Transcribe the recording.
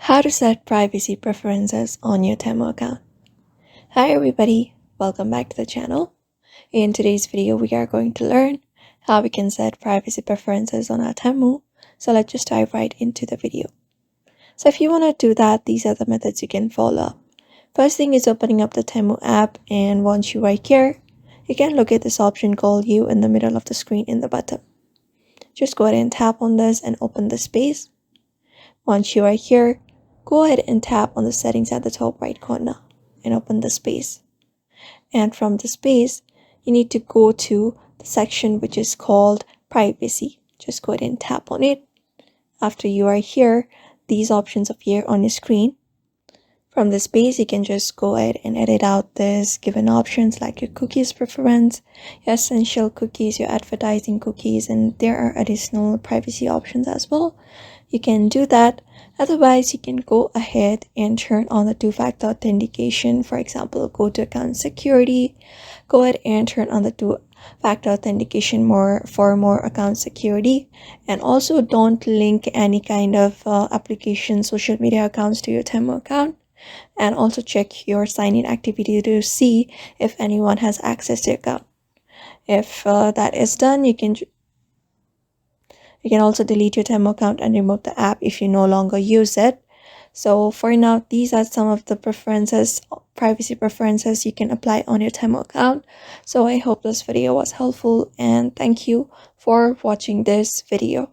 How to set privacy preferences on your Temu account. Hi everybody, welcome back to the channel. In today's video, we are going to learn how we can set privacy preferences on our Temu. So let's just dive right into the video. So if you want to do that, these are the methods you can follow. First thing is opening up the Temu app, and once you are here, you can look at this option called You in the middle of the screen in the bottom. Just go ahead and tap on this and open the space. Once you are here, go ahead and tap on the settings at the top right corner and open the space. And from the space, you need to go to the section which is called privacy. Just go ahead and tap on it. After you are here, these options appear on your screen. From the space, you can just go ahead and edit out this given options like your cookies preference, your essential cookies, your advertising cookies, and there are additional privacy options as well. You can do that. Otherwise, you can go ahead and turn on the two-factor authentication. For example, go to account security, go ahead and turn on the two-factor authentication for more account security, and also don't link any kind of application social media accounts to your Temu account. And also check your sign-in activity to see if anyone has access to your account. If that is done, you can also delete your Temu account and remove the app if you no longer use it. So for now, these are some of the privacy preferences you can apply on your Temu account. So I hope this video was helpful, and thank you for watching this video.